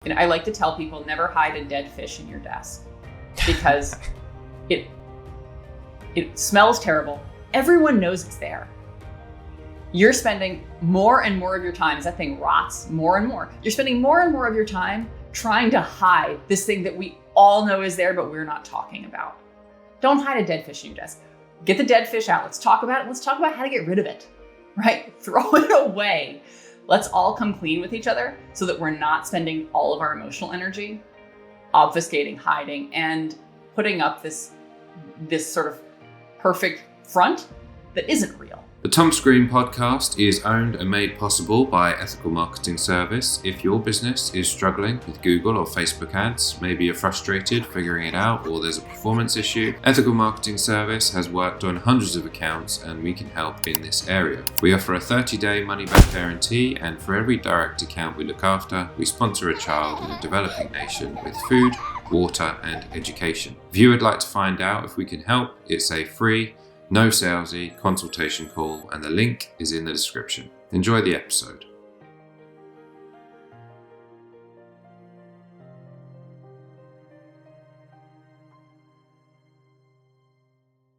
And I like to tell people, never hide a dead fish in your desk because it smells terrible. Everyone knows it's there. You're spending more and more of your time, as that thing rots more and more, you're spending more and more of your time trying to hide this thing that we all know is there, but we're not talking about. Don't hide a dead fish in your desk. Get the dead fish out. Let's talk about it. Let's talk about how to get rid of it, right? Throw it away. Let's all come clean with each other so that we're not spending all of our emotional energy obfuscating, hiding, and putting up this sort of perfect front that isn't real. The Tom Screen podcast is owned and made possible by Ethical Marketing Service. If your business is struggling with Google or Facebook ads, maybe you're frustrated figuring it out or there's a performance issue, Ethical Marketing Service has worked on hundreds of accounts and we can help in this area. We offer a 30-day money-back guarantee, and for every direct account we look after, we sponsor a child in a developing nation with food, water and education. If you would like to find out if we can help, it's a free, no salesy consultation call, and the link is in the description. Enjoy the episode.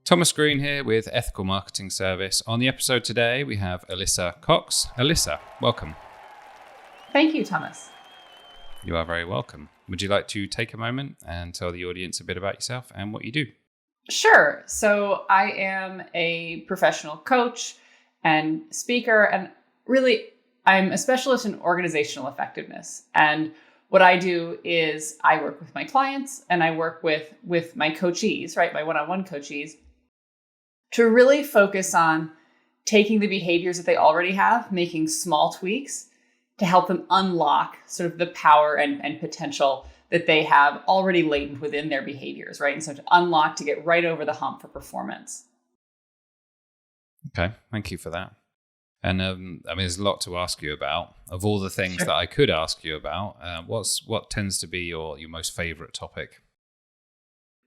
Thomas Green here with Ethical Marketing Service. On the episode today, we have Alyssa Cox. Alyssa, welcome. Thank you, Thomas. You are very welcome. Would you like to take a moment and tell the audience a bit about yourself and what you do? Sure. So I am a professional coach and speaker, and really I'm a specialist in organizational effectiveness. And what I do is I work with my clients and I work with my coachees, right? My one-on-one coachees, to really focus on taking the behaviors that they already have, making small tweaks to help them unlock sort of the power and potential that they have already latent within their behaviors, right? And so to unlock, to get right over the hump for performance. Okay, thank you for that. And there's a lot to ask you about. Of all the things that I could ask you about, what tends to be your most favorite topic?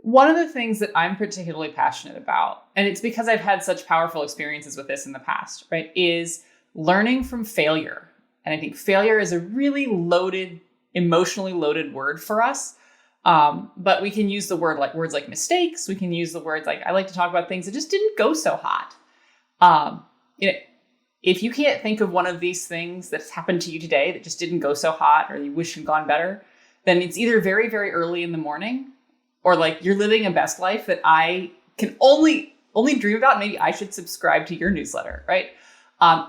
One of the things that I'm particularly passionate about, and it's because I've had such powerful experiences with this in the past, right, is learning from failure. And I think failure is a really emotionally loaded word for us. But we can use the words like mistakes. We can use the words like, I like to talk about things that just didn't go so hot. If you can't think of one of these things that's happened to you today that just didn't go so hot or you wish had gone better, then it's either very, very early in the morning or like you're living a best life that I can only dream about. Maybe I should subscribe to your newsletter, right?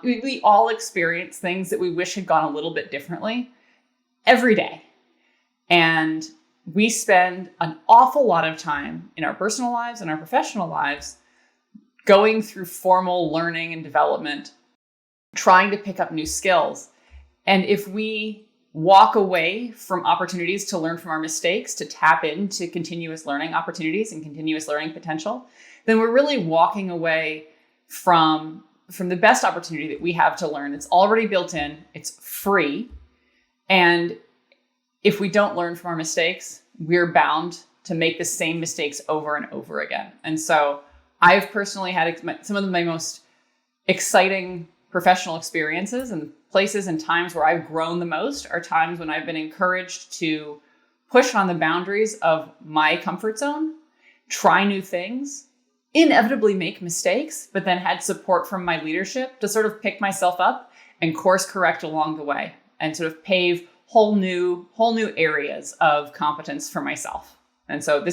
We all experience things that we wish had gone a little bit differently every day. And we spend an awful lot of time in our personal lives and our professional lives going through formal learning and development, trying to pick up new skills. And if we walk away from opportunities to learn from our mistakes, to tap into continuous learning opportunities and continuous learning potential, then we're really walking away from the best opportunity that we have to learn. It's already built in, it's free. And if we don't learn from our mistakes, we're bound to make the same mistakes over and over again. And so I've personally had some of my most exciting professional experiences, and places and times where I've grown the most are times when I've been encouraged to push on the boundaries of my comfort zone, try new things, inevitably make mistakes, but then had support from my leadership to sort of pick myself up and course correct along the way and sort of pave whole new areas of competence for myself. And so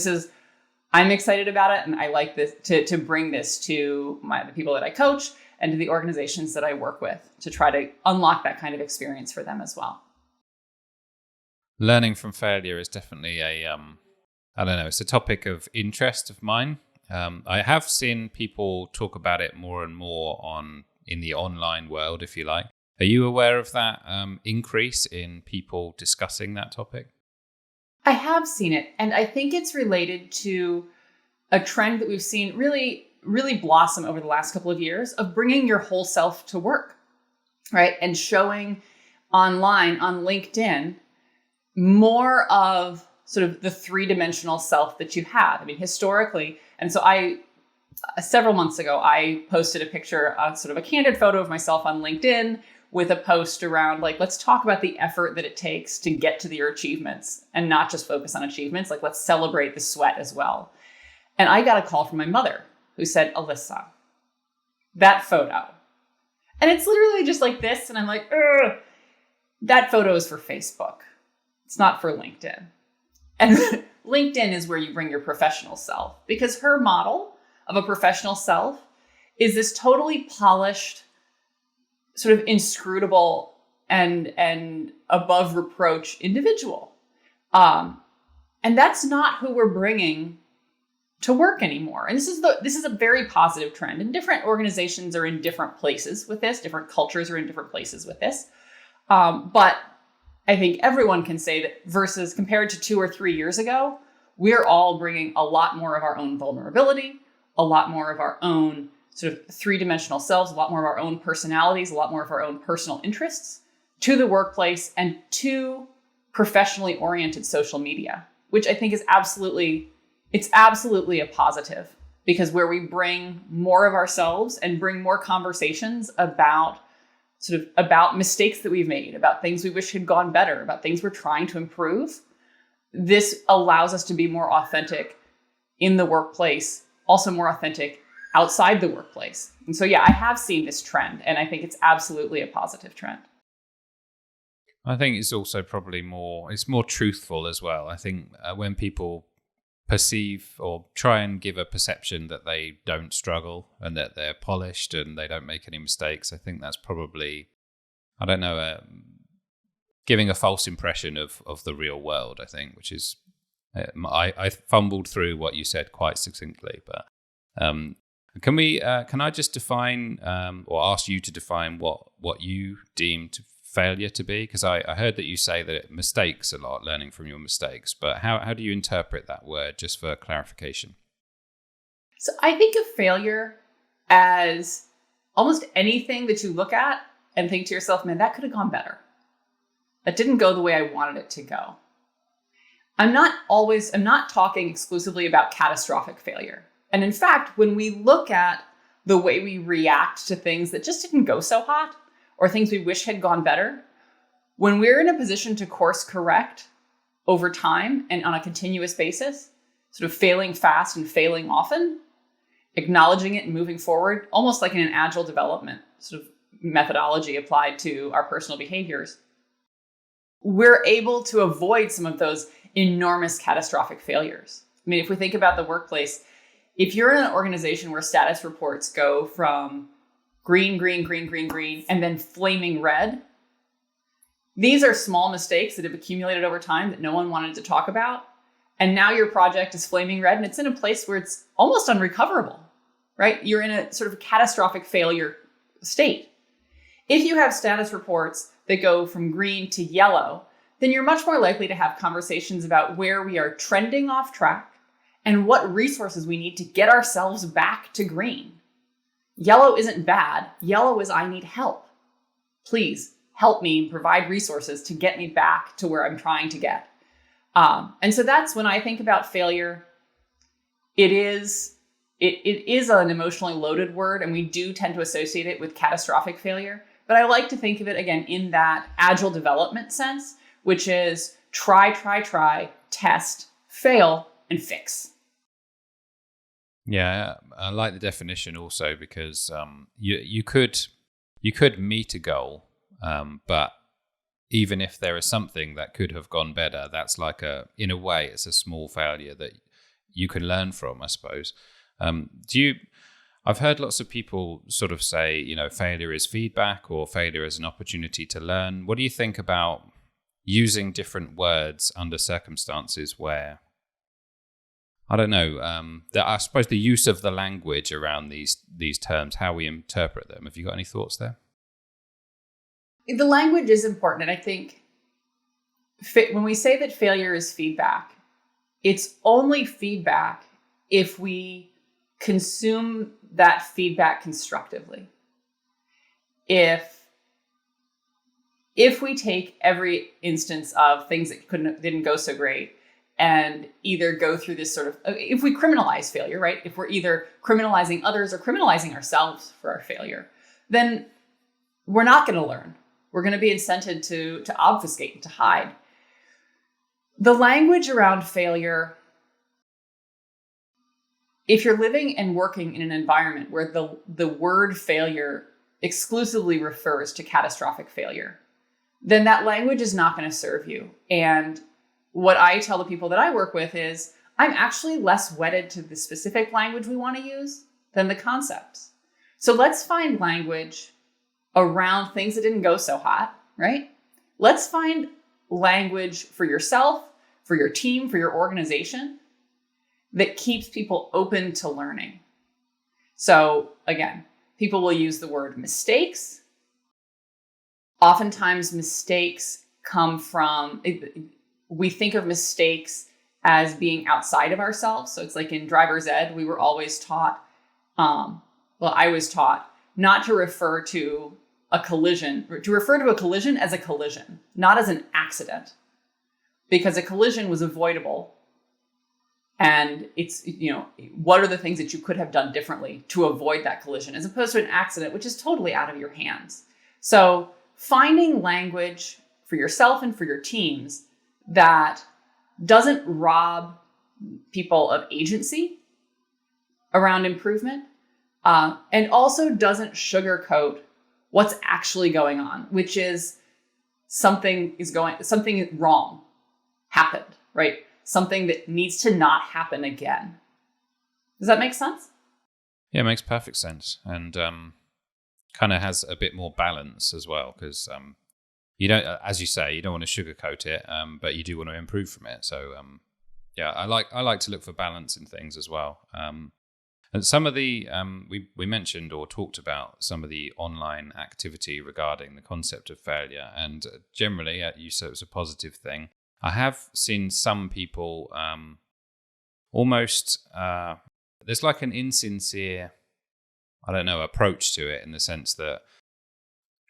I'm excited about it. And I like this to bring this to the people that I coach and to the organizations that I work with to try to unlock that kind of experience for them as well. Learning from failure is definitely it's a topic of interest of mine. I have seen people talk about it more and more in the online world, if you like. Are you aware of that increase in people discussing that topic? I have seen it. And I think it's related to a trend that we've seen really, really blossom over the last couple of years of bringing your whole self to work, right? And showing online on LinkedIn more of sort of the three-dimensional self that you have. I mean, historically, and so several months ago, I posted a picture, sort of a candid photo of myself on LinkedIn with a post around like, let's talk about the effort that it takes to get to your achievements and not just focus on achievements. Like, let's celebrate the sweat as well. And I got a call from my mother who said, Alyssa, that photo. And it's literally just like this. And I'm like, ugh, that photo is for Facebook. It's not for LinkedIn. And LinkedIn is where you bring your professional self, because her model of a professional self is this totally polished, sort of inscrutable and above reproach individual. And that's not who we're bringing to work anymore. And this is a very positive trend. And different organizations are in different places with this. Different cultures are in different places with this. But I think everyone can say that versus compared to 2 or 3 years ago, we're all bringing a lot more of our own vulnerability, a lot more of our own sort of three-dimensional selves, a lot more of our own personalities, a lot more of our own personal interests to the workplace and to professionally oriented social media, which I think is absolutely a positive, because where we bring more of ourselves and bring more conversations about mistakes that we've made, about things we wish had gone better, about things we're trying to improve. This allows us to be more authentic in the workplace, also more authentic outside the workplace. And so, yeah, I have seen this trend, and I think it's absolutely a positive trend. I think it's also probably it's more truthful as well. I think when people perceive or try and give a perception that they don't struggle and that they're polished and they don't make any mistakes, I think that's probably, I don't know, giving a false impression of the real world, I think, which is, I fumbled through what you said quite succinctly, but can I just define or ask you to define what you deemed failure to be? Because I heard that you say that mistakes a lot, learning from your mistakes, but how do you interpret that word, just for clarification? So I think of failure as almost anything that you look at and think to yourself, man, that could have gone better. That didn't go the way I wanted it to go. I'm not talking exclusively about catastrophic failure. And in fact, when we look at the way we react to things that just didn't go so hot, or things we wish had gone better, when we're in a position to course correct over time and on a continuous basis, sort of failing fast and failing often, acknowledging it and moving forward, almost like in an agile development sort of methodology applied to our personal behaviors, we're able to avoid some of those enormous catastrophic failures. I mean, if we think about the workplace, if you're in an organization where status reports go from green, and then flaming red, these are small mistakes that have accumulated over time that no one wanted to talk about. And now your project is flaming red and it's in a place where it's almost unrecoverable, right? You're in a sort of catastrophic failure state. If you have status reports that go from green to yellow, then you're much more likely to have conversations about where we are trending off track and what resources we need to get ourselves back to green. Yellow isn't bad. Yellow is I need help. Please help me provide resources to get me back to where I'm trying to get. And so that's when I think about failure. It is an emotionally loaded word, and we do tend to associate it with catastrophic failure. But I like to think of it, again, in that agile development sense, which is try, test, fail, and fix. Yeah, I like the definition also, because you could meet a goal, but even if there is something that could have gone better, that's like in a way, it's a small failure that you can learn from, I suppose. I've heard lots of people sort of say, failure is feedback or failure is an opportunity to learn. What do you think about using different words under circumstances where, I don't know, I suppose the use of the language around these terms, how we interpret them. Have you got any thoughts there? The language is important. And I think when we say that failure is feedback, it's only feedback if we consume that feedback constructively. If we take every instance of things that didn't go so great and either go through this sort of, if we criminalize failure, right? If we're either criminalizing others or criminalizing ourselves for our failure, then we're not going to learn. We're going to be incented to obfuscate, to hide. The language around failure, if you're living and working in an environment where the word failure exclusively refers to catastrophic failure, then that language is not going to serve you. And what I tell the people that I work with is, I'm actually less wedded to the specific language we want to use than the concepts. So let's find language around things that didn't go so hot, right? Let's find language for yourself, for your team, for your organization that keeps people open to learning. So again, people will use the word mistakes. Oftentimes mistakes come from, we think of mistakes as being outside of ourselves. So it's like in driver's ed, we were always taught, I was taught not to refer to a collision, to refer to a collision as a collision, not as an accident, because a collision was avoidable. And it's, what are the things that you could have done differently to avoid that collision, as opposed to an accident, which is totally out of your hands. So finding language for yourself and for your teams that doesn't rob people of agency around improvement, and also doesn't sugarcoat what's actually going on, which is something wrong happened, right? Something that needs to not happen again. Does that make sense? Yeah, it makes perfect sense. And kind of has a bit more balance as well, because you don't, as you say, you don't want to sugarcoat it, but you do want to improve from it. So yeah, I like to look for balance in things as well. And some of the we mentioned or talked about some of the online activity regarding the concept of failure, and generally, you said it was a positive thing. I have seen some people almost there's like an insincere, approach to it, in the sense that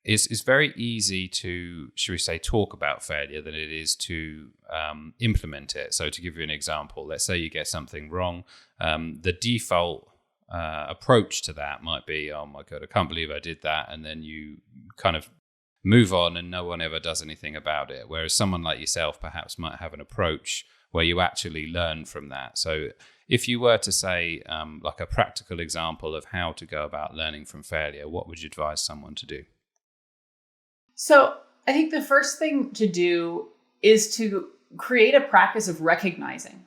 it's very easy to, should we say, talk about failure than it is to implement it. So to give you an example, let's say you get something wrong. The default approach to that might be, oh my God, I can't believe I did that. And then you kind of move on and no one ever does anything about it. Whereas someone like yourself perhaps might have an approach where you actually learn from that. So if you were to say like a practical example of how to go about learning from failure, what would you advise someone to do? So I think the first thing to do is to create a practice of recognizing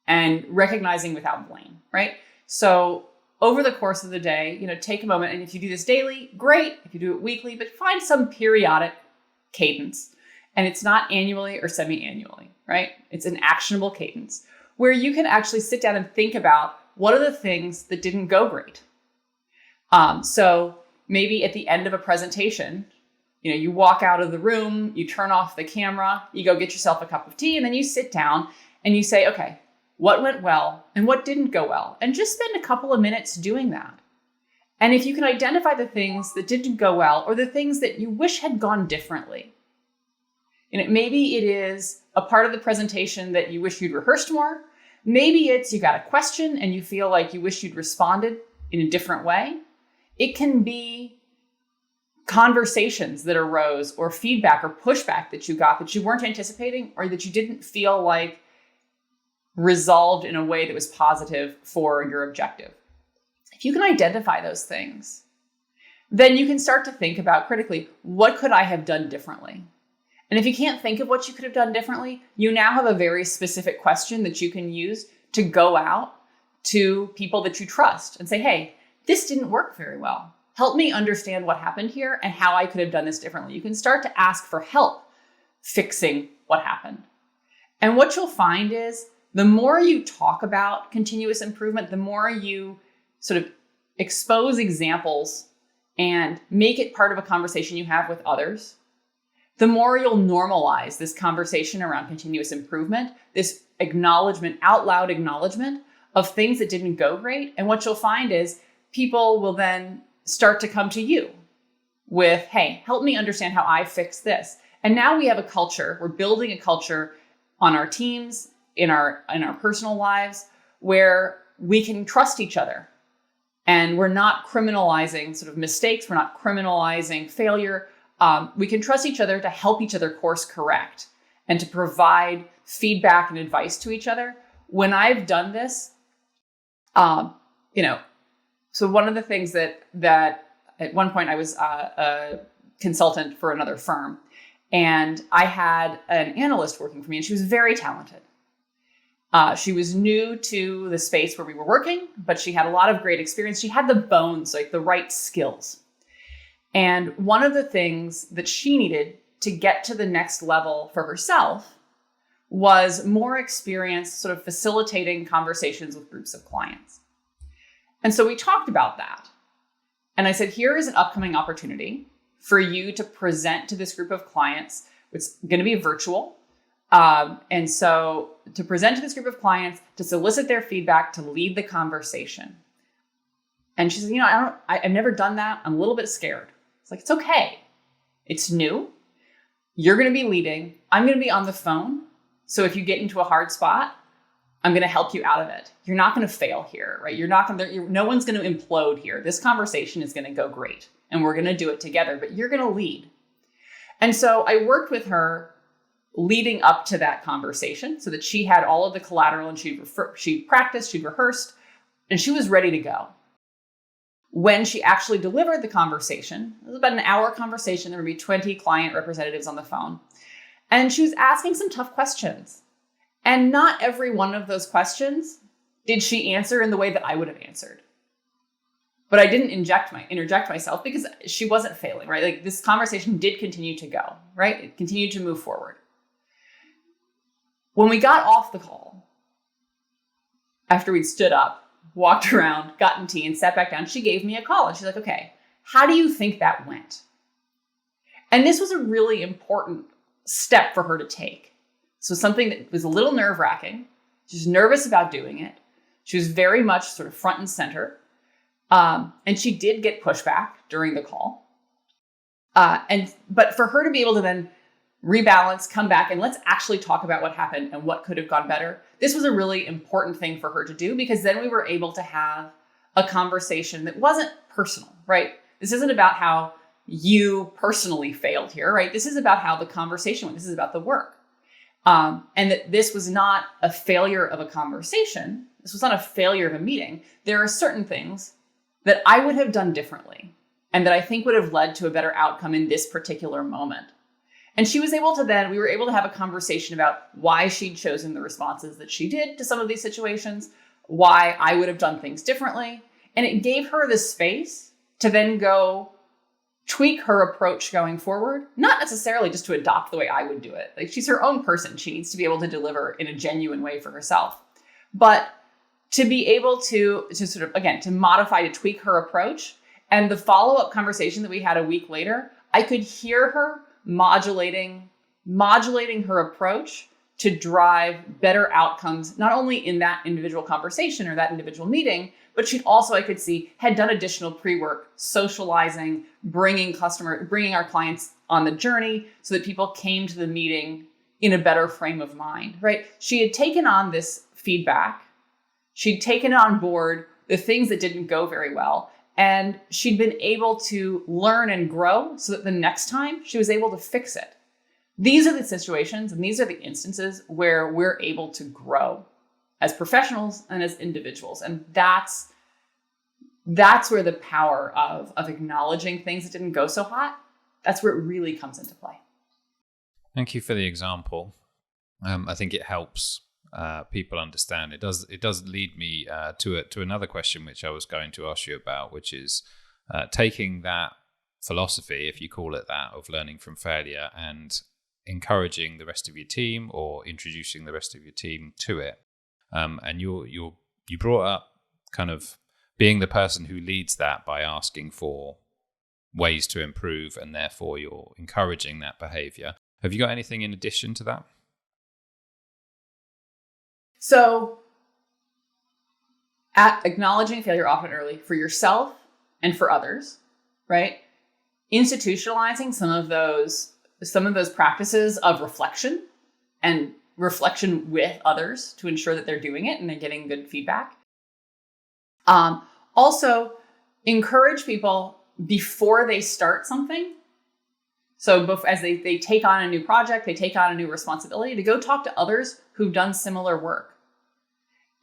without blame, right? So over the course of the day, take a moment, and if you do this daily, great. If you do it weekly, but find some periodic cadence, and it's not annually or semi-annually, right? It's an actionable cadence where you can actually sit down and think about what are the things that didn't go great. So maybe at the end of a presentation, you walk out of the room, you turn off the camera, you go get yourself a cup of tea, and then you sit down and you say, okay, what went well and what didn't go well? And just spend a couple of minutes doing that. And if you can identify the things that didn't go well or the things that you wish had gone differently, maybe it is a part of the presentation that you wish you'd rehearsed more. Maybe it's you got a question and you feel like you wish you'd responded in a different way. It can be conversations that arose or feedback or pushback that you got that you weren't anticipating or that you didn't feel like resolved in a way that was positive for your objective. If you can identify those things, then you can start to think about critically, what could I have done differently? And if you can't think of what you could have done differently, you now have a very specific question that you can use to go out to people that you trust and say, hey, this didn't work very well. Help me understand what happened here and how I could have done this differently. You can start to ask for help fixing what happened. And what you'll find is the more you talk about continuous improvement, the more you sort of expose examples and make it part of a conversation you have with others, the more you'll normalize this conversation around continuous improvement, this acknowledgement, out loud acknowledgement of things that didn't go great. And what you'll find is people will then start to come to you with, hey, help me understand how I fix this. And now we have a culture, we're building a culture on our teams, in our personal lives, where we can trust each other And we're not criminalizing sort of mistakes. We're not criminalizing failure. We can trust each other to help each other course correct and to provide feedback and advice to each other. When I've done this, so one of the things that at one point I was a consultant for another firm, and I had an analyst working for me, and she was very talented. She was new to the space where we were working, but she had a lot of great experience. She had the bones, like the right skills. And one of the things that she needed to get to the next level for herself was more experience sort of facilitating conversations with groups of clients. And so we talked about that. And I said, here is an upcoming opportunity for you to present to this group of clients. It's going to be virtual. And so to present to this group of clients, to solicit their feedback, to lead the conversation. And she said, I've never done that. I'm a little bit scared. It's like, it's okay. It's new. You're going to be leading. I'm going to be on the phone. So if you get into a hard spot, I'm going to help you out of it. You're not going to fail here, right? No one's going to implode here. This conversation is going to go great and we're going to do it together, but you're going to lead. And so I worked with her leading up to that conversation so that she had all of the collateral and she practiced, she rehearsed, and she was ready to go. When she actually delivered the conversation, it was about an hour conversation. There would be 20 client representatives on the phone. And she was asking some tough questions. And not every one of those questions did she answer in the way that I would have answered. But I didn't interject myself because she wasn't failing, right? Like this conversation did continue to go, right? It continued to move forward. When we got off the call, after we'd stood up, walked around, gotten tea, and sat back down, she gave me a call. And she's like, okay, how do you think that went? And this was a really important step for her to take. So something that was a little nerve-wracking. She was nervous about doing it. She was very much sort of front and center. And she did get pushback during the call. But for her to be able to then rebalance, come back, and let's actually talk about what happened and what could have gone better. This was a really important thing for her to do because then we were able to have a conversation that wasn't personal, right? This isn't about how you personally failed here, right? This is about how the conversation went. This is about the work. And that this was not a failure of a conversation. This was not a failure of a meeting. There are certain things that I would have done differently and that I think would have led to a better outcome in this particular moment. And we were able to have a conversation about why she'd chosen the responses that she did to some of these situations, why I would have done things differently. And it gave her the space to then go tweak her approach going forward, not necessarily just to adopt the way I would do it. Like she's her own person. She needs to be able to deliver in a genuine way for herself. But to be able to sort of, again, to modify, to tweak her approach. And the follow-up conversation that we had a week later, I could hear her modulating her approach to drive better outcomes, not only in that individual conversation or that individual meeting, but she'd also, I could see, had done additional pre-work, socializing, bringing our clients on the journey so that people came to the meeting in a better frame of mind, right? She had taken on this feedback. She'd taken on board the things that didn't go very well. And she'd been able to learn and grow so that the next time she was able to fix it. These are the situations and these are the instances where we're able to grow as professionals and as individuals. And that's where the power of acknowledging things that didn't go so hot, that's where it really comes into play. Thank you for the example. I think it helps people understand. It does lead me to another question which I was going to ask you about, which is taking that philosophy, if you call it that, of learning from failure and encouraging the rest of your team or introducing the rest of your team to it. And you brought up kind of being the person who leads that by asking for ways to improve, and therefore you're encouraging that behavior. Have you got anything in addition to that? So, at acknowledging failure often early for yourself and for others, right? Institutionalizing some of those practices of reflection and reflection with others to ensure that they're doing it and they're getting good feedback. Also, encourage people before they start something. So as they take on a new project, they take on a new responsibility, to go talk to others who've done similar work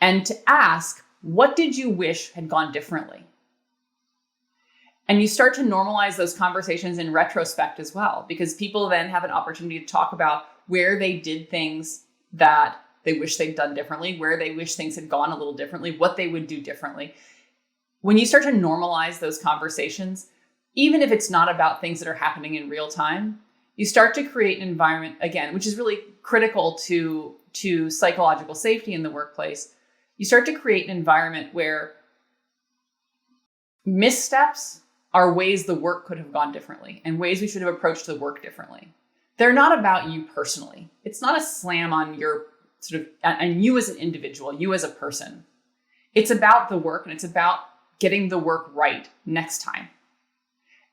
and to ask, what did you wish had gone differently? And you start to normalize those conversations in retrospect as well, because people then have an opportunity to talk about where they did things that they wish they'd done differently, where they wish things had gone a little differently, what they would do differently. When you start to normalize those conversations, even if it's not about things that are happening in real time, you start to create an environment, again, which is really critical to psychological safety in the workplace. You start to create an environment where missteps are ways the work could have gone differently and ways we should have approached the work differently. They're not about you personally. It's not a slam on your and you as an individual, you as a person. It's about the work, and it's about getting the work right next time.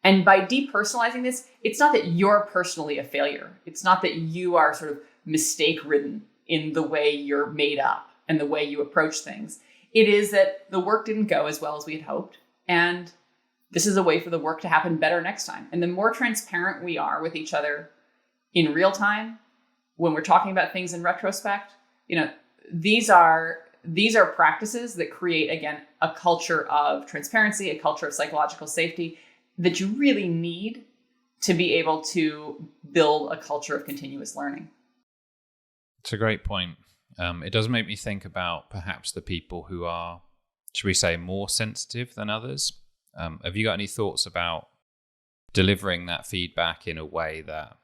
And by depersonalizing this, it's not that you're personally a failure. It's not that you are sort of mistake-ridden in the way you're made up and the way you approach things. It is that the work didn't go as well as we had hoped, and this is a way for the work to happen better next time. And the more transparent we are with each other in real time, when we're talking about things in retrospect, these are practices that create, again, a culture of transparency, a culture of psychological safety that you really need to be able to build a culture of continuous learning. It's a great point. It does make me think about perhaps the people who are, should we say, more sensitive than others. Have you got any thoughts about delivering that feedback in a way that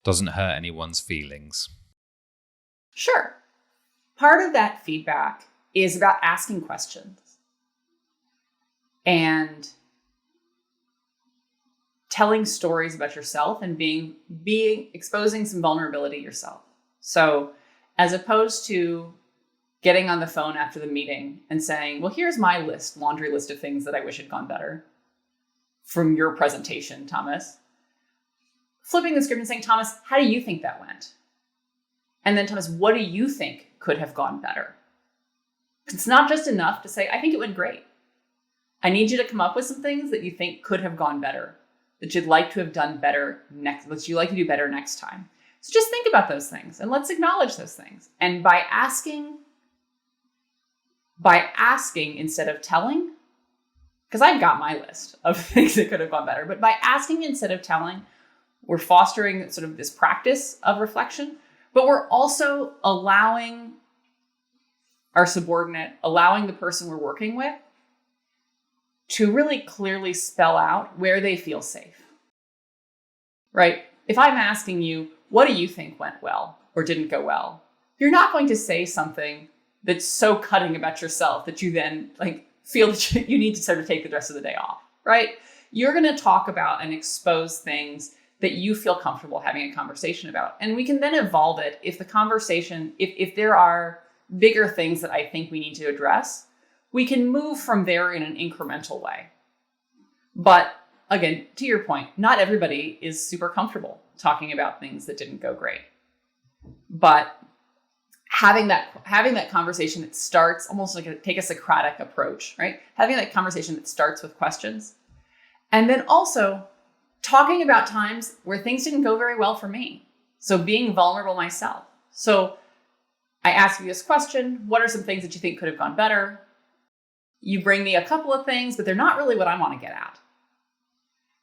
doesn't hurt anyone's feelings? Sure. Part of that feedback is about asking questions and telling stories about yourself and being exposing some vulnerability yourself. So as opposed to getting on the phone after the meeting and saying, well, here's my laundry list of things that I wish had gone better from your presentation, Thomas. Flipping the script and saying, Thomas, how do you think that went? And then, Thomas, what do you think could have gone better? It's not just enough to say, I think it went great. I need you to come up with some things that you think could have gone better, that you'd like to have done better that you'd like to do better next time. So just think about those things and let's acknowledge those things. And by asking instead of telling, because I've got my list of things that could have gone better, but by asking instead of telling, we're fostering sort of this practice of reflection, but we're also allowing our subordinate, allowing the person we're working with to really clearly spell out where they feel safe, right? If I'm asking you, what do you think went well or didn't go well? You're not going to say something that's so cutting about yourself that you then feel that you need to sort of take the rest of the day off, right? You're going to talk about and expose things that you feel comfortable having a conversation about. And we can then evolve it if the conversation, if there are bigger things that I think we need to address, we can move from there in an incremental way. But again, to your point, not everybody is super comfortable talking about things that didn't go great. But having that conversation that starts almost take a Socratic approach, right? Having that conversation that starts with questions. And then also talking about times where things didn't go very well for me. So being vulnerable myself. So I ask you this question, what are some things that you think could have gone better? You bring me a couple of things, but they're not really what I want to get at.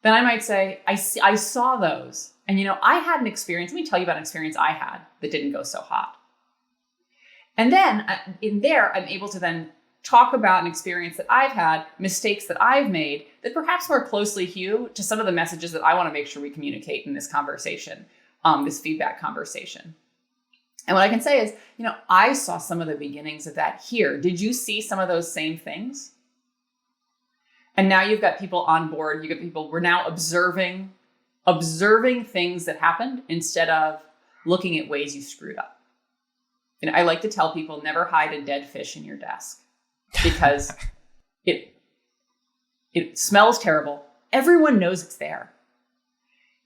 Then I might say, I saw those. And I had an experience. Let me tell you about an experience I had that didn't go so hot. And then in there, I'm able to then talk about an experience that I've had, mistakes that I've made that perhaps more closely hew to some of the messages that I want to make sure we communicate in this conversation, this feedback conversation. And what I can say is, I saw some of the beginnings of that here. Did you see some of those same things? And now you've got people on board. You've got people, we're now observing things that happened instead of looking at ways you screwed up. I like to tell people, never hide a dead fish in your desk because it smells terrible. Everyone knows it's there.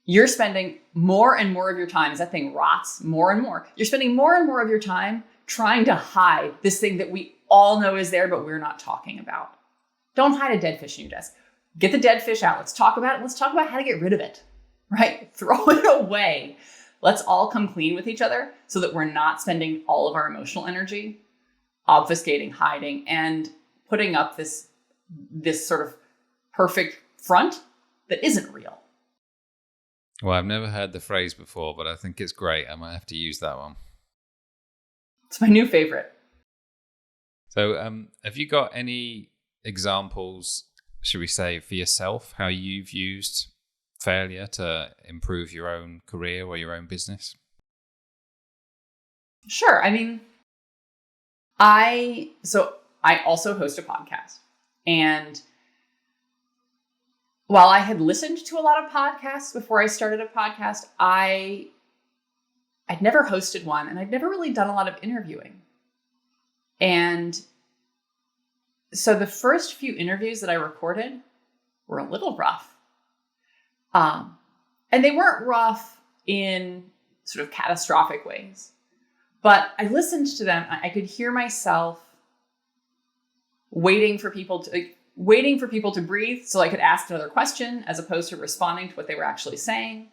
You're spending more and more of your time, as that thing rots more and more, you're spending more and more of your time trying to hide this thing that we all know is there, but we're not talking about. Don't hide a dead fish in your desk. Get the dead fish out. Let's talk about it. Let's talk about how to get rid of it, right? Throw it away. Let's all come clean with each other so that we're not spending all of our emotional energy obfuscating, hiding, and putting up this sort of perfect front that isn't real. Well, I've never heard the phrase before, but I think it's great. I might have to use that one. It's my new favorite. So have you got any examples, should we say, for yourself, how you've used failure to improve your own career or your own business? Sure. I mean, I also host a podcast. And while I had listened to a lot of podcasts before I started a podcast, I'd never hosted one, and I'd never really done a lot of interviewing. And so the first few interviews that I recorded were a little rough. And they weren't rough in sort of catastrophic ways. But I listened to them. I could hear myself waiting for people to breathe so I could ask another question as opposed to responding to what they were actually saying.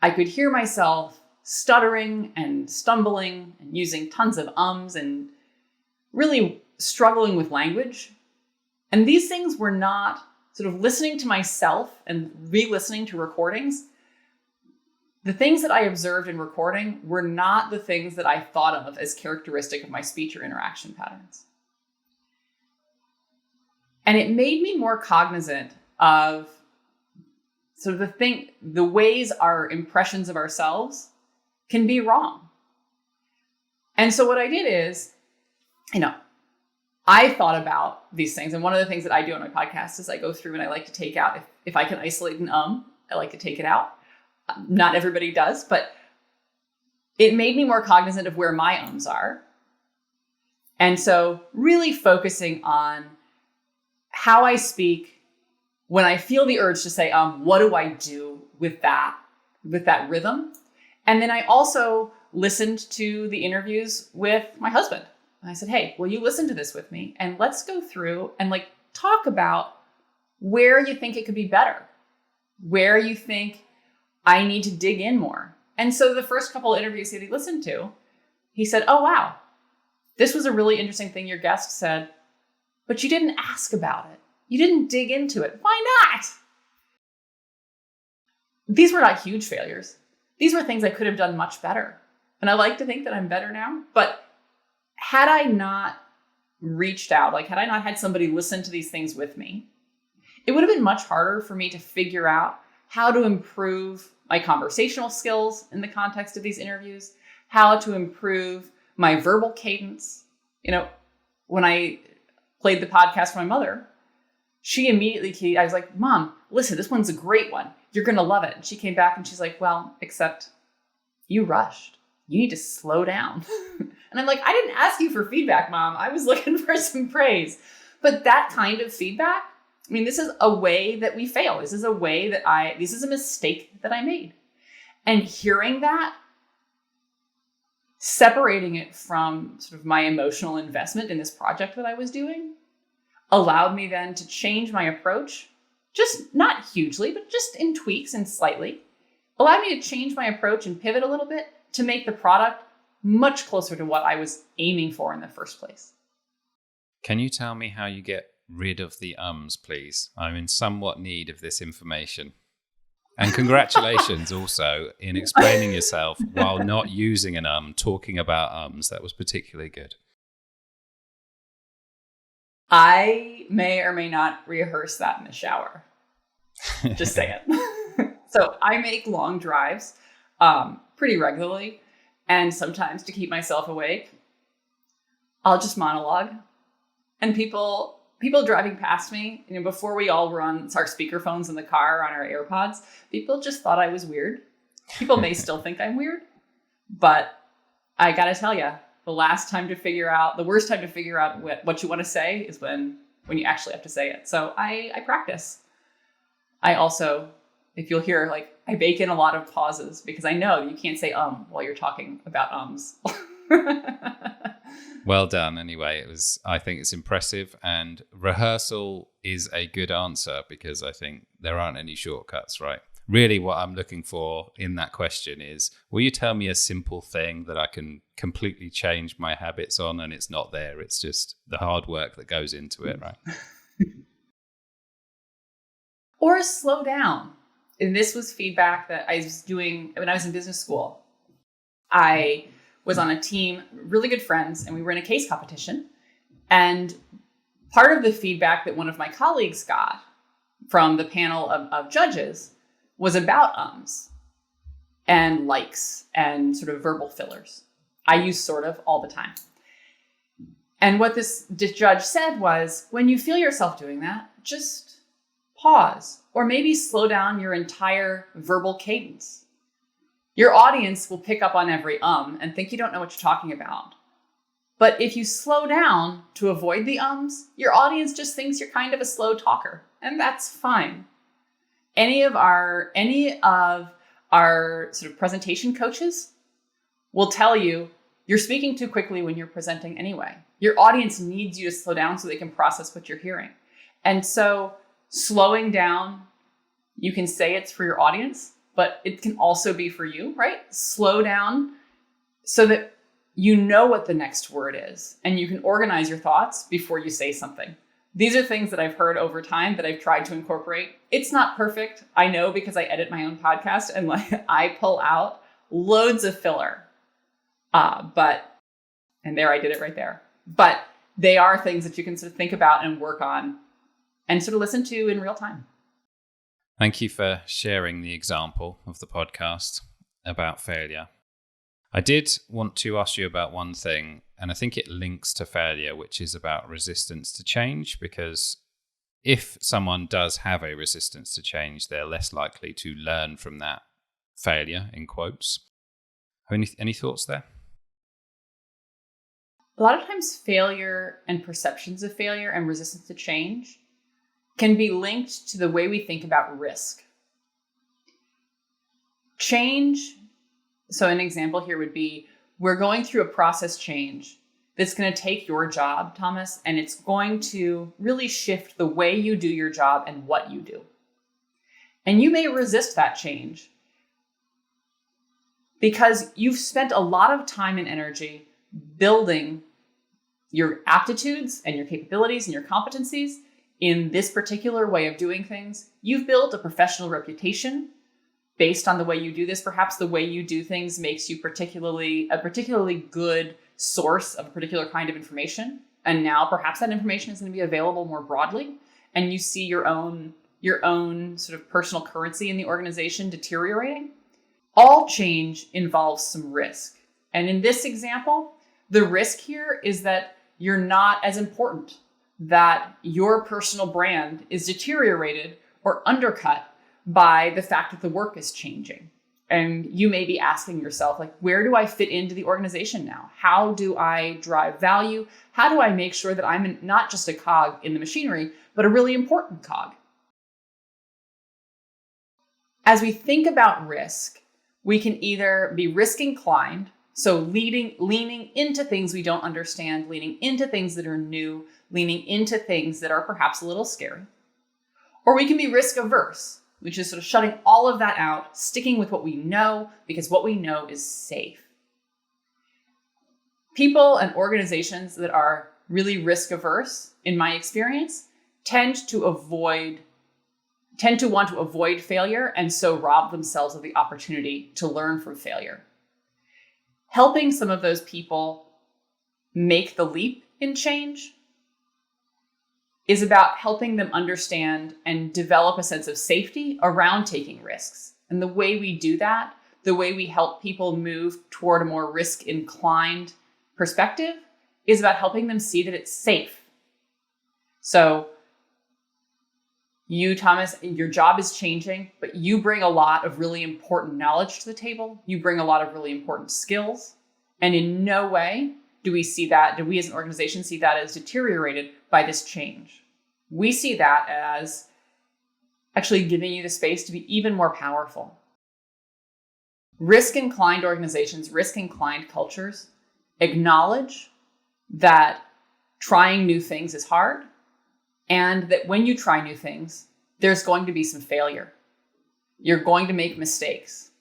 I could hear myself stuttering and stumbling and using tons of ums and really struggling with language. And these things were not sort of listening to myself and re-listening to recordings. The things that I observed in recording were not the things that I thought of as characteristic of my speech or interaction patterns. And it made me more cognizant of sort of the ways our impressions of ourselves can be wrong. And so what I did is, I thought about these things. And one of the things that I do on my podcast is I go through and I like to take out, if I can isolate an I like to take it out. Not everybody does, but it made me more cognizant of where my ums are. And so really focusing on how I speak when I feel the urge to say, what do I do with that rhythm? And then I also listened to the interviews with my husband. And I said, hey, will you listen to this with me? And let's go through and talk about where you think it could be better, where you think I need to dig in more. And so the first couple of interviews that he listened to, he said, oh, wow, this was a really interesting thing your guest said, but you didn't ask about it. You didn't dig into it. Why not? These were not huge failures. These were things I could have done much better. And I like to think that I'm better now. But had I not reached out, had I not had somebody listen to these things with me, it would have been much harder for me to figure out how to improve my conversational skills in the context of these interviews, how to improve my verbal cadence. When I played the podcast for my mother, she immediately, I was like, Mom, listen, this one's a great one. You're going to love it. And she came back and she's like, well, except you rushed. You need to slow down. And I'm like, I didn't ask you for feedback, Mom. I was looking for some praise. But that kind of feedback, this is a way that we fail. This is a mistake that I made. And hearing that, separating it from sort of my emotional investment in this project that I was doing, allowed me then to change my approach, just not hugely, but just in tweaks and slightly, allowed me to change my approach and pivot a little bit to make the product much closer to what I was aiming for in the first place. Can you tell me how you get rid of the ums, please? I'm in somewhat need of this information. And congratulations also in explaining yourself while not using an talking about ums. That was particularly good. I may or may not rehearse that in the shower. Just saying. So I make long drives pretty regularly. And sometimes to keep myself awake, I'll just monologue. And people driving past me, before we all were on our speakerphones in the car on our AirPods, people just thought I was weird. People may still think I'm weird, but I gotta tell you, the worst time to figure out what you want to say is when you actually have to say it. So I practice. I also, if you'll hear, I bake in a lot of pauses because I know you can't say while you're talking about ums. Well done. Anyway, I think it's impressive, and rehearsal is a good answer because I think there aren't any shortcuts, right? Really what I'm looking for in that question is, will you tell me a simple thing that I can completely change my habits on, and it's not there. It's just the hard work that goes into it, right? Or slow down. And this was feedback that I was doing when I was in business school. I was on a team, really good friends, and we were in a case competition. And part of the feedback that one of my colleagues got from the panel of judges was about ums and likes and sort of verbal fillers. I use sort of all the time. And what this judge said was, when you feel yourself doing that, just pause, or maybe slow down your entire verbal cadence. Your audience will pick up on every and think you don't know what you're talking about. But if you slow down to avoid the ums, your audience just thinks you're kind of a slow talker, and that's fine. Any of our sort of presentation coaches will tell you you're speaking too quickly when you're presenting anyway. Your audience needs you to slow down so they can process what you're hearing. And so slowing down, you can say it's for your audience, but it can also be for you, right? Slow down so that you know what the next word is and you can organize your thoughts before you say something. These are things that I've heard over time that I've tried to incorporate. It's not perfect. I know, because I edit my own podcast and I pull out loads of filler. And there I did it right there. But they are things that you can sort of think about and work on and sort of listen to in real time. Thank you for sharing the example of the podcast about failure. I did want to ask you about one thing, and I think it links to failure, which is about resistance to change, because if someone does have a resistance to change, they're less likely to learn from that failure, in quotes. Have any thoughts there? A lot of times failure and perceptions of failure and resistance to change can be linked to the way we think about risk. Change, so an example here would be, we're going through a process change that's going to take your job, Thomas, and it's going to really shift the way you do your job and what you do. And you may resist that change because you've spent a lot of time and energy building your aptitudes and your capabilities and your competencies in this particular way of doing things. You've built a professional reputation based on the way you do this. Perhaps the way you do things makes you a particularly good source of a particular kind of information. And now perhaps that information is going to be available more broadly. And you see your own sort of personal currency in the organization deteriorating. All change involves some risk. And in this example, the risk here is that you're not as important, that your personal brand is deteriorated or undercut by the fact that the work is changing. And you may be asking yourself, where do I fit into the organization now? How do I drive value? How do I make sure that I'm not just a cog in the machinery, but a really important cog? As we think about risk, we can either be risk inclined, so leaning into things we don't understand, leaning into things that are new, leaning into things that are perhaps a little scary. Or we can be risk averse, which is sort of shutting all of that out, sticking with what we know, because what we know is safe. People and organizations that are really risk averse, in my experience, tend to want to avoid failure and so rob themselves of the opportunity to learn from failure. Helping some of those people make the leap in change is about helping them understand and develop a sense of safety around taking risks. And the way we do that, the way we help people move toward a more risk-inclined perspective, is about helping them see that it's safe. So you, Thomas, your job is changing, but you bring a lot of really important knowledge to the table. You bring a lot of really important skills. And in no way do we as an organization see that as deteriorated by this change. We see that as actually giving you the space to be even more powerful. Risk-inclined organizations, risk-inclined cultures acknowledge that trying new things is hard, and that when you try new things, there's going to be some failure. You're going to make mistakes.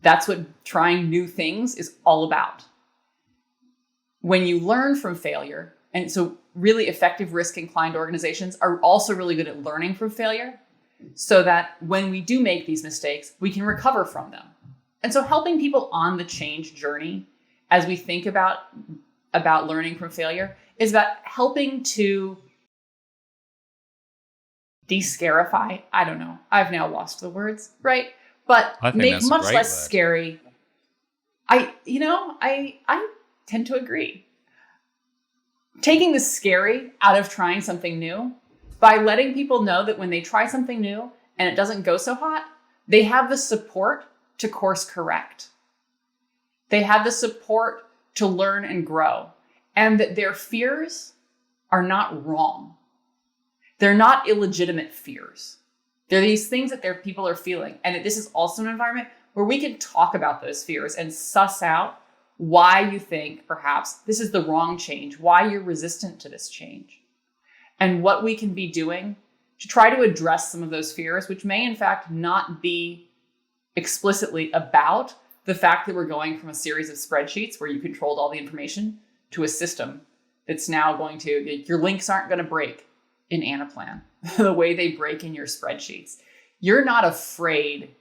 That's what trying new things is all about. When you learn from failure, and so really effective risk-inclined organizations are also really good at learning from failure, so that when we do make these mistakes, we can recover from them. And so helping people on the change journey, as we think about learning from failure, is about helping to de-scarify. I don't know. I've now lost the words, right? But make much less scary. I tend to agree. Taking the scary out of trying something new by letting people know that when they try something new and it doesn't go so hot, they have the support to course correct. They have the support to learn and grow, and that their fears are not wrong. They're not illegitimate fears. They're these things that their people are feeling, and that this is also an environment where we can talk about those fears and suss out why you think perhaps this is the wrong change, why you're resistant to this change, and what we can be doing to try to address some of those fears, which may in fact not be explicitly about the fact that we're going from a series of spreadsheets where you controlled all the information to a system that's now going to, your links aren't going to break in Anaplan the way they break in your spreadsheets. You're not afraid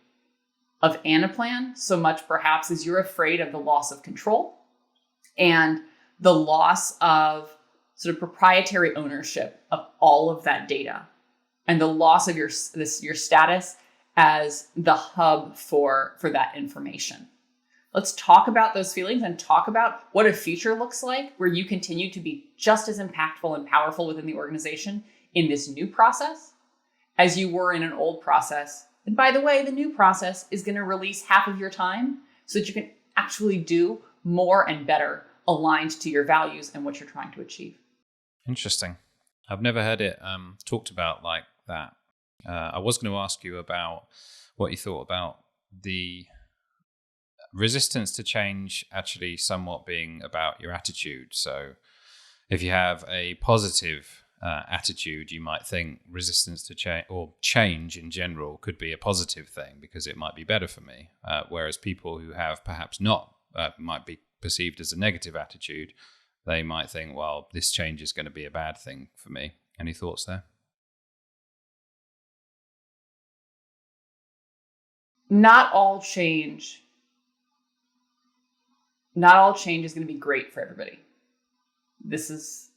of Anaplan so much perhaps as you're afraid of the loss of control and the loss of sort of proprietary ownership of all of that data, and the loss of your status as the hub for that information. Let's talk about those feelings and talk about what a future looks like where you continue to be just as impactful and powerful within the organization in this new process as you were in an old process. And by the way, the new process is going to release half of your time so that you can actually do more and better aligned to your values and what you're trying to achieve. Interesting. I've never heard it talked about like that. I was going to ask you about what you thought about the resistance to change actually somewhat being about your attitude. So if you have a positive attitude, you might think resistance to change or change in general could be a positive thing because it might be better for me. Whereas people who have perhaps not, might be perceived as a negative attitude, they might think, well, this change is going to be a bad thing for me. Any thoughts there? Not all change is going to be great for everybody. This is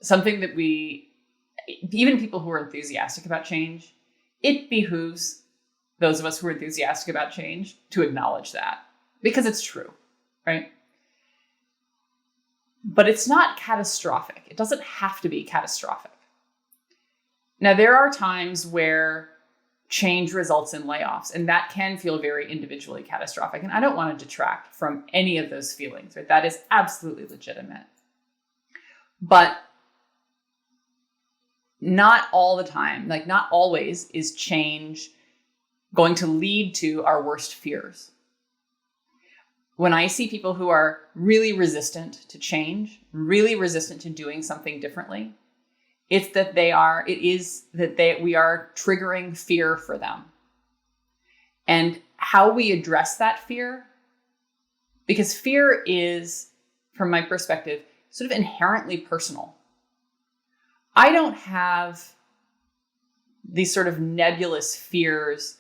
something that even people who are enthusiastic about change, it behooves those of us who are enthusiastic about change to acknowledge that because it's true, right? But it's not catastrophic. It doesn't have to be catastrophic. Now, there are times where change results in layoffs, and that can feel very individually catastrophic. And I don't want to detract from any of those feelings, right? That is absolutely legitimate. But not all the time, like not always is change going to lead to our worst fears. When I see people who are really resistant to change, really resistant to doing something differently, it's that we are triggering fear for them. And how we address that fear, because fear is, from my perspective, sort of inherently personal. I don't have these sort of nebulous fears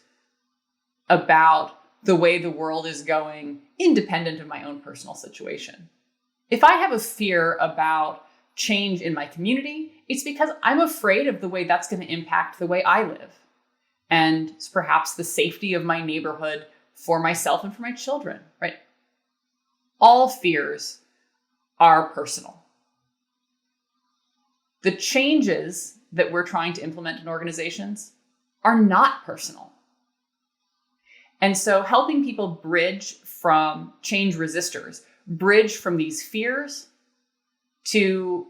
about the way the world is going, independent of my own personal situation. If I have a fear about change in my community, it's because I'm afraid of the way that's going to impact the way I live, and perhaps the safety of my neighborhood for myself and for my children, right? All fears are personal. The changes that we're trying to implement in organizations are not personal. And so helping people bridge from change resistors, bridge from these fears to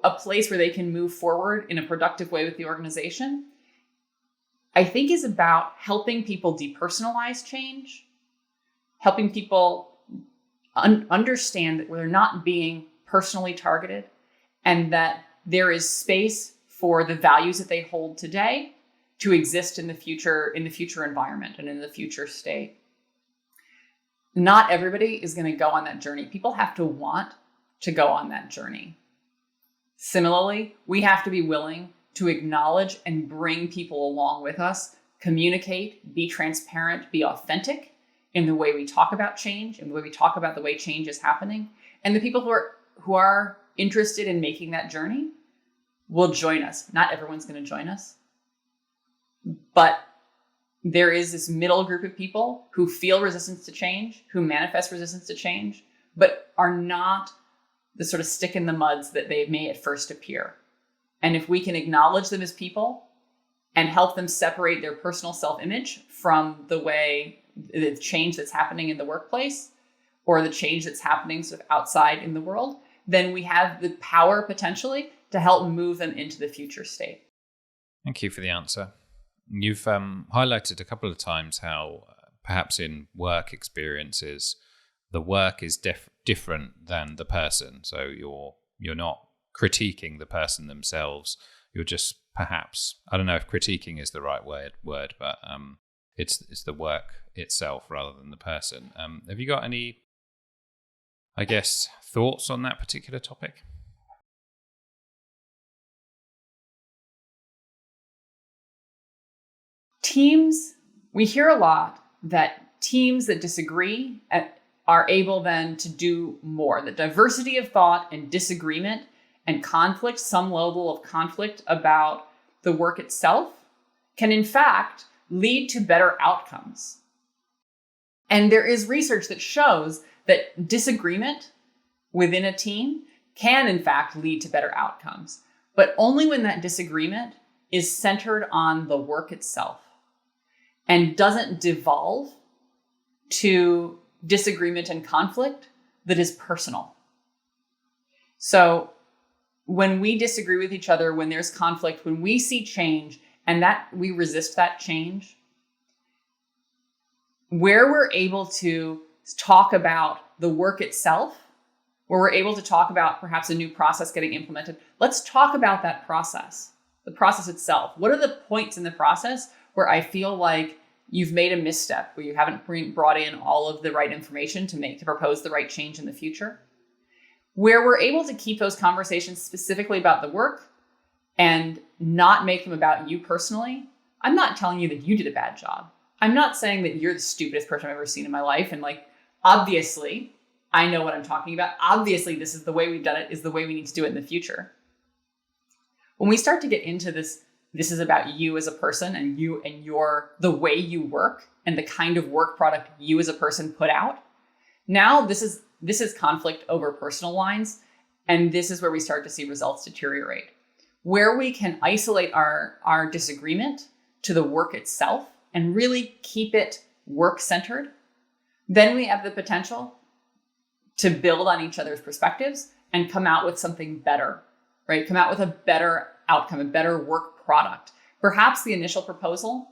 a place where they can move forward in a productive way with the organization, I think is about helping people depersonalize change, helping people understand that they're not being personally targeted, and that there is space for the values that they hold today to exist in the future environment and in the future state. Not everybody is going to go on that journey. People have to want to go on that journey. Similarly, we have to be willing to acknowledge and bring people along with us, communicate, be transparent, be authentic in the way we talk about change and the way we talk about the way change is happening. And the people who are interested in making that journey will join us. Not everyone's going to join us, but there is this middle group of people who feel resistance to change, who manifest resistance to change, but are not the sort of stick in the muds that they may at first appear. And if we can acknowledge them as people and help them separate their personal self-image from the change that's happening in the workplace or the change that's happening sort of outside in the world, then we have the power potentially to help move them into the future state. Thank you for the answer. You've highlighted a couple of times how perhaps in work experiences, the work is different than the person. So you're not critiquing the person themselves. You're just perhaps, I don't know if critiquing is the right word, but it's the work itself rather than the person. Have you got any, I guess, thoughts on that particular topic? Teams, we hear a lot that teams that disagree are able then to do more. The diversity of thought and disagreement and conflict, some level of conflict about the work itself, can in fact lead to better outcomes. And there is research that shows that disagreement within a team can in fact lead to better outcomes, but only when that disagreement is centered on the work itself and doesn't devolve to disagreement and conflict that is personal. So when we disagree with each other, when there's conflict, when we see change and that we resist that change, where we're able to talk about the work itself, where we're able to talk about perhaps a new process getting implemented, let's talk about that process, the process itself. What are the points in the process where I feel like you've made a misstep, where you haven't brought in all of the right information to propose the right change in the future? Where we're able to keep those conversations specifically about the work and not make them about you personally. I'm not telling you that you did a bad job. I'm not saying that you're the stupidest person I've ever seen in my life. And obviously, I know what I'm talking about. Obviously, this is the way we've done it, is the way we need to do it in the future. When we start to get into this is about you as a person and the way you work and the kind of work product you as a person put out. Now this is conflict over personal lines. And this is where we start to see results deteriorate. Where we can isolate our disagreement to the work itself and really keep it work-centered, then we have the potential to build on each other's perspectives and come out with something better, right? Come out with a better outcome, a better work product. Perhaps the initial proposal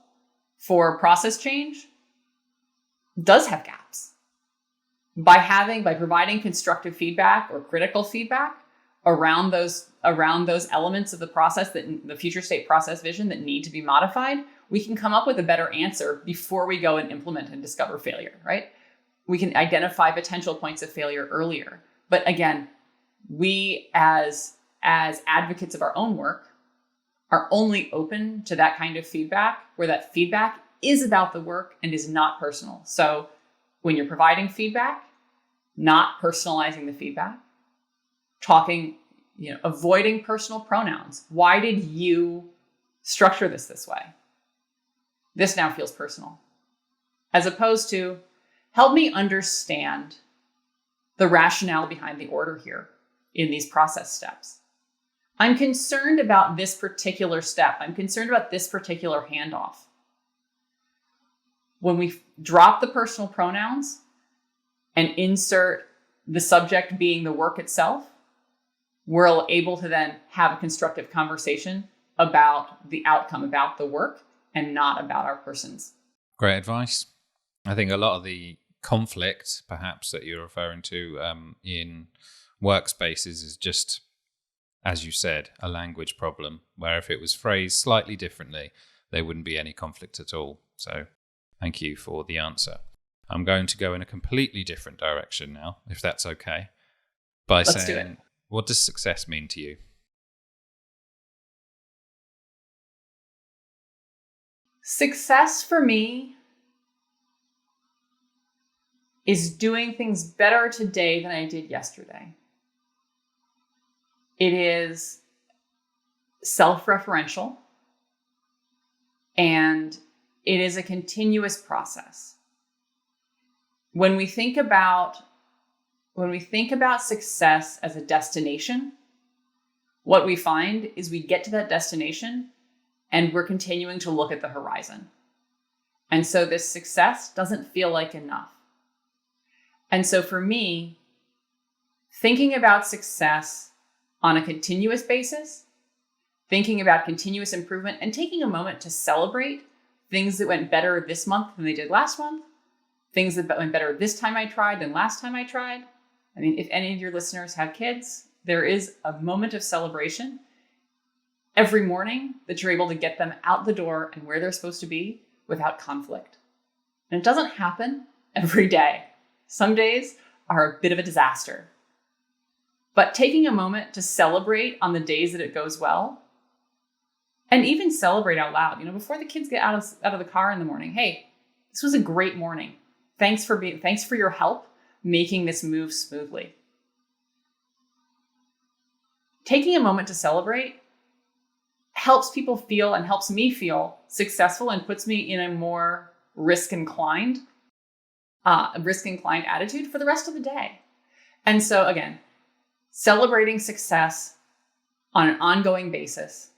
for process change does have gaps. By providing constructive feedback or critical feedback around those elements of the process, that the future state process vision that need to be modified, we can come up with a better answer before we go and implement and discover failure, right? We can identify potential points of failure earlier. But again, we as advocates of our own work are only open to that kind of feedback where that feedback is about the work and is not personal. So when you're providing feedback, not personalizing the feedback, avoiding personal pronouns. Why did you structure this way? This now feels personal. As opposed to, help me understand the rationale behind the order here in these process steps. I'm concerned about this particular step. I'm concerned about this particular handoff. When we drop the personal pronouns and insert the subject being the work itself, we're able to then have a constructive conversation about the outcome, about the work, and not about our persons. Great advice. I think a lot of the conflict, perhaps, that you're referring to in workspaces is just, as you said, a language problem, where if it was phrased slightly differently, there wouldn't be any conflict at all. So thank you for the answer. I'm going to go in a completely different direction now, if that's okay, by Let's saying, do it. What does success mean to you? Success for me is doing things better today than I did yesterday. It is self-referential, and it is a continuous process. When we think about success as a destination, what we find is we get to that destination and we're continuing to look at the horizon. And so this success doesn't feel like enough. And so for me, thinking about success on a continuous basis, thinking about continuous improvement, and taking a moment to celebrate things that went better this month than they did last month, things that went better this time I tried than last time I tried. I mean, if any of your listeners have kids, there is a moment of celebration every morning that you're able to get them out the door and where they're supposed to be without conflict. And it doesn't happen every day. Some days are a bit of a disaster. But taking a moment to celebrate on the days that it goes well, and even celebrate out loud, before the kids get out of the car in the morning, hey, this was a great morning. Thanks for your help making this move smoothly. Taking a moment to celebrate helps people feel and helps me feel successful and puts me in a more risk-inclined attitude for the rest of the day. And so again, celebrating success on an ongoing basis,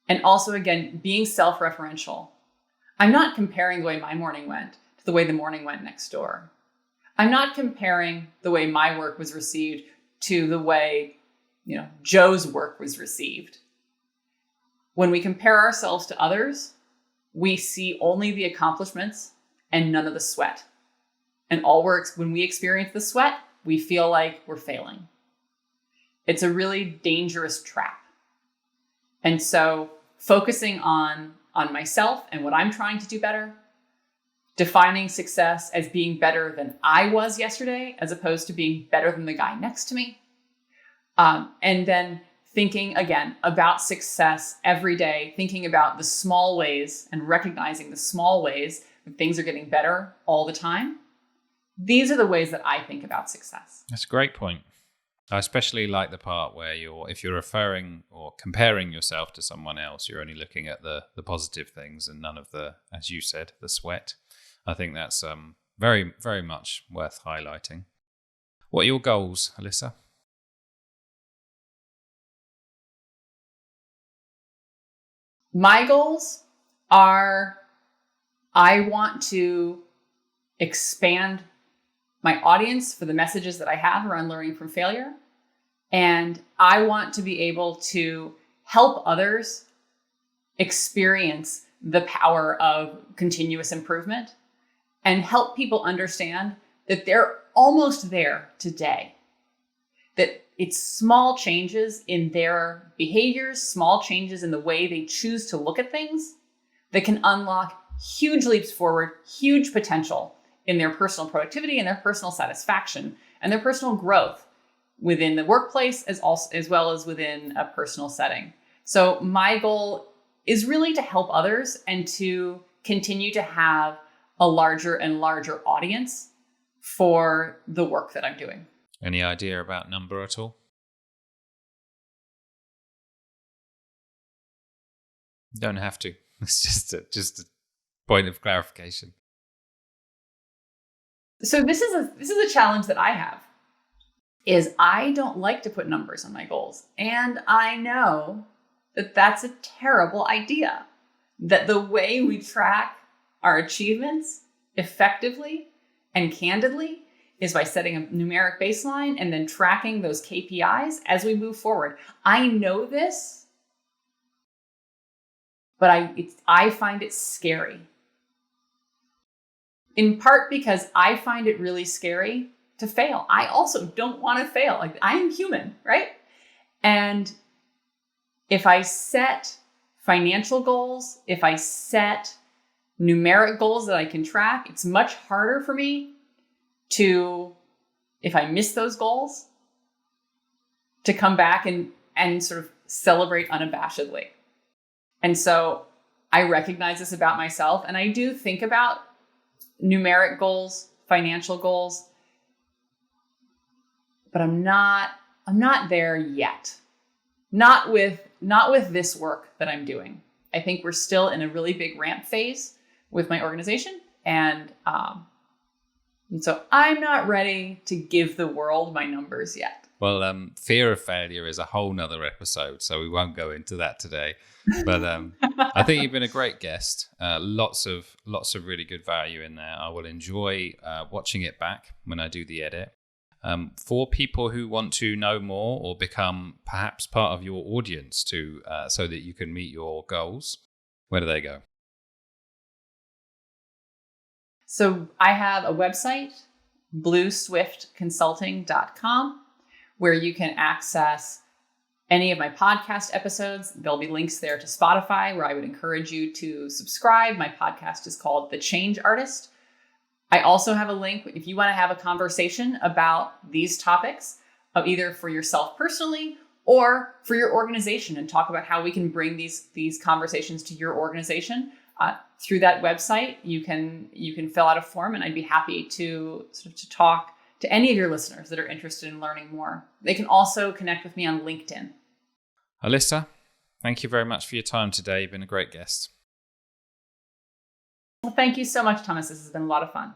and also again, being self-referential. I'm not comparing the way my morning went to the way the morning went next door. I'm not comparing the way my work was received to the way, Joe's work was received. When we compare ourselves to others, we see only the accomplishments and none of the sweat. And when we experience the sweat, we feel like we're failing. It's a really dangerous trap. And so focusing on myself and what I'm trying to do better, defining success as being better than I was yesterday, as opposed to being better than the guy next to me. And then thinking again about success every day, thinking about the small ways and recognizing the small ways that things are getting better all the time. These are the ways that I think about success. That's a great point. I especially like the part where if you're referring or comparing yourself to someone else, you're only looking at the positive things and none of the, as you said, the sweat. I think that's very, very much worth highlighting. What are your goals, Alyssa? My goals are, I want to expand my audience for the messages that I have around learning from failure. And I want to be able to help others experience the power of continuous improvement and help people understand that they're almost there today. That it's small changes in their behaviors, small changes in the way they choose to look at things that can unlock huge leaps forward, huge potential in their personal productivity and their personal satisfaction and their personal growth within the workplace as well as within a personal setting. So my goal is really to help others and to continue to have a larger and larger audience for the work that I'm doing. Any idea about number at all? Don't have to. It's just a point of clarification. So this is a challenge that I have, is I don't like to put numbers on my goals. And I know that that's a terrible idea, that the way we track our achievements effectively and candidly is by setting a numeric baseline and then tracking those KPIs as we move forward. I know this, but I find it scary. in part because I find it really scary to fail. I also don't want to fail. Like, I am human, right? And if I set financial goals, if I set numeric goals that I can track, it's much harder for me to, if I miss those goals, to come back and sort of celebrate unabashedly. And so I recognize this about myself, and I do think about numeric goals, financial goals, but I'm not there yet. Not with this work that I'm doing. I think we're still in a really big ramp phase with my organization, and so I'm not ready to give the world my numbers yet. Well, fear of failure is a whole nother episode, so we won't go into that today. But I think you've been a great guest. Lots of really good value in there. I will enjoy watching it back when I do the edit. For people who want to know more or become perhaps part of your audience to so that you can meet your goals, where do they go? So I have a website, blueswiftconsulting.com, where you can access any of my podcast episodes. There'll be links there to Spotify, where I would encourage you to subscribe. My podcast is called The Change Artist. I also have a link if you want to have a conversation about these topics, either for yourself personally or for your organization, and talk about how we can bring these conversations to your organization. Through that website, you can fill out a form, and I'd be happy to talk to any of your listeners that are interested in learning more. They can also connect with me on LinkedIn. Alyssa, thank you very much for your time today. You've been a great guest. Well, thank you so much, Thomas. This has been a lot of fun.